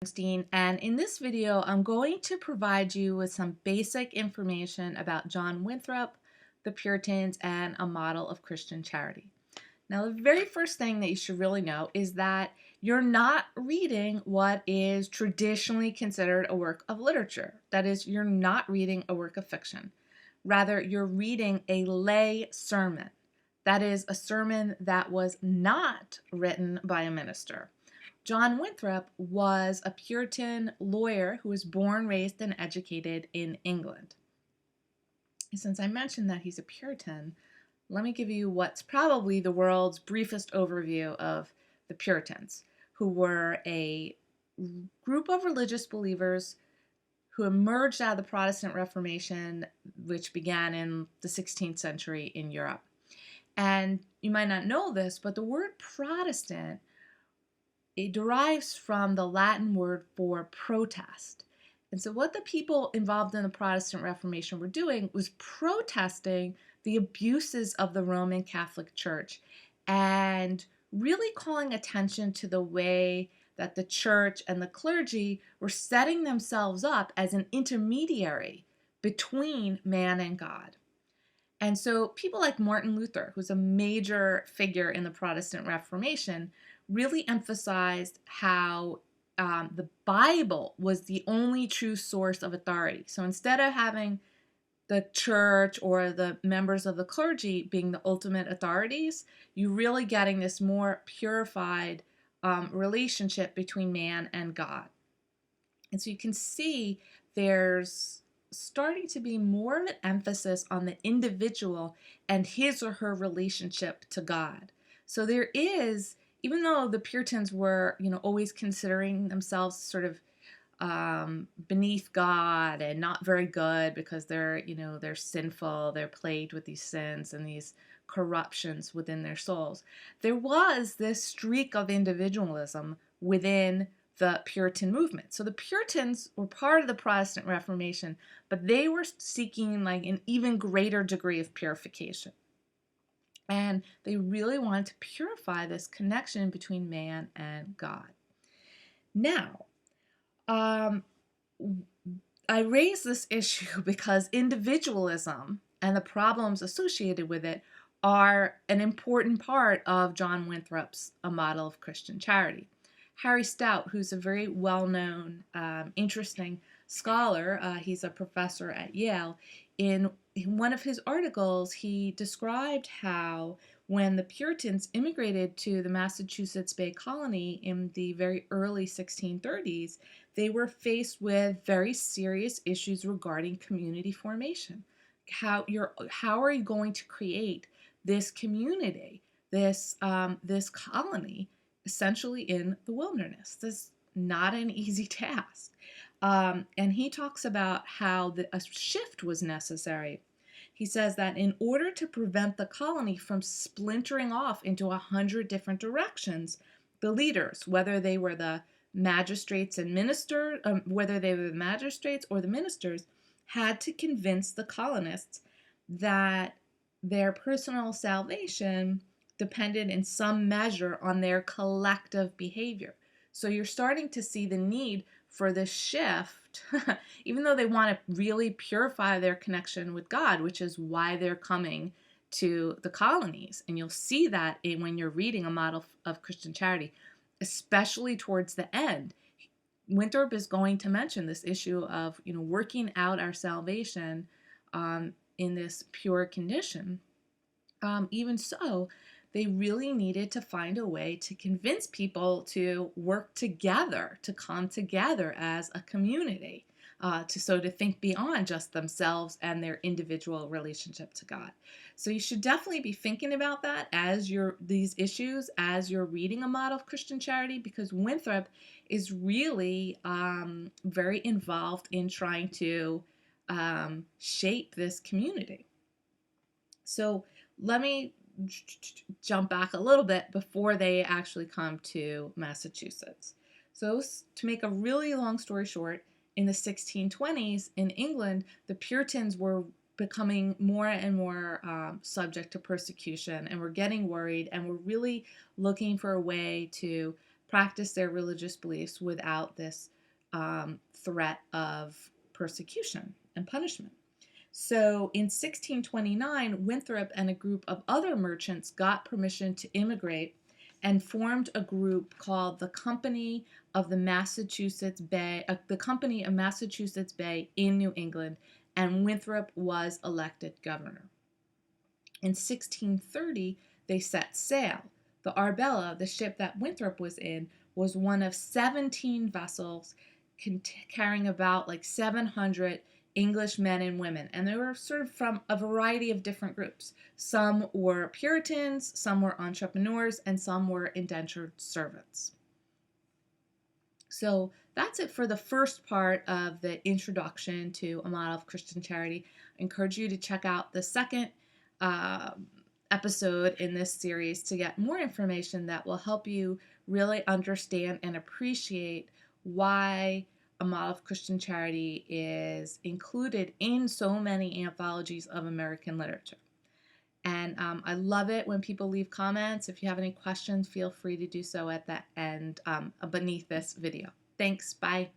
Bernstein, and in this video I'm going to provide you with some basic information about John Winthrop, the Puritans, and a model of Christian charity. Now, the very first thing that you should really know is that you're not reading what is traditionally considered a work of literature. That is, you're not reading a work of fiction. Rather, you're reading a lay sermon. That is, a sermon that was not written by a minister. John Winthrop was a Puritan lawyer who was born, raised, and educated in England. Since I mentioned that he's a Puritan, let me give you what's probably the world's briefest overview of the Puritans, who were a group of religious believers who emerged out of the Protestant Reformation, which began in the 16th century in Europe. And you might not know this, but the word Protestant, it derives from the Latin word for protest. And so what the people involved in the Protestant Reformation were doing was protesting the abuses of the Roman Catholic Church and really calling attention to the way that the church and the clergy were setting themselves up as an intermediary between man and God. And so people like Martin Luther, who's a major figure in the Protestant Reformation, really emphasized how the Bible was the only true source of authority. So instead of having the church or the members of the clergy being the ultimate authorities, you're really getting this more purified relationship between man and God. And so you can see there's starting to be more of an emphasis on the individual and his or her relationship to God. So there is, even though the Puritans were, always considering themselves sort of beneath God and not very good because they're sinful, they're plagued with these sins and these corruptions within their souls, there was this streak of individualism within the Puritan movement. So the Puritans were part of the Protestant Reformation, but they were seeking like an even greater degree of purification. And they really wanted to purify this connection between man and God. Now, I raise this issue because individualism and the problems associated with it are an important part of John Winthrop's A Model of Christian Charity. Harry Stout, who's a very well-known, interesting scholar, he's a professor at Yale, in one of his articles, he described how when the Puritans immigrated to the Massachusetts Bay Colony in the very early 1630s, they were faced with very serious issues regarding community formation. How are you going to create this community, this colony, essentially in the wilderness? This is not an easy task. And he talks about how a shift was necessary. He says that in order to prevent the colony from splintering off into 100 different directions, the leaders, whether they were the magistrates and ministers, whether they were the magistrates or the ministers, had to convince the colonists that their personal salvation depended in some measure on their collective behavior. So you're starting to see the need for this shift, even though they want to really purify their connection with God, which is why they're coming to the colonies. And you'll see that when you're reading A Model of Christian Charity, especially towards the end. Winthrop is going to mention this issue of working out our salvation in this pure condition. Even so, they really needed to find a way to convince people to work together, to come together as a community, to think beyond just themselves and their individual relationship to God. So you should definitely be thinking about that as these issues as you're reading A Model of Christian Charity, because Winthrop is really very involved in trying to shape this community. So let me jump back a little bit before they actually come to Massachusetts. So to make a really long story short, in the 1620s in England, the Puritans were becoming more and more subject to persecution, and were getting worried, and were really looking for a way to practice their religious beliefs without this threat of persecution and punishment. So in 1629, Winthrop and a group of other merchants got permission to immigrate and formed a group called the Company of Massachusetts Bay in New England, and Winthrop was elected governor. In 1630, they set sail. The Arbella, the ship that Winthrop was in, was one of 17 vessels carrying about like 700 English men and women. And they were sort of from a variety of different groups. Some were Puritans, some were entrepreneurs, and some were indentured servants. So that's it for the first part of the introduction to a model of Christian charity. I encourage you to check out the second episode in this series to get more information that will help you really understand and appreciate why a model of Christian charity is included in so many anthologies of American literature. And I love it when people leave comments. If you have any questions, feel free to do so at the end beneath this video. Thanks. Bye.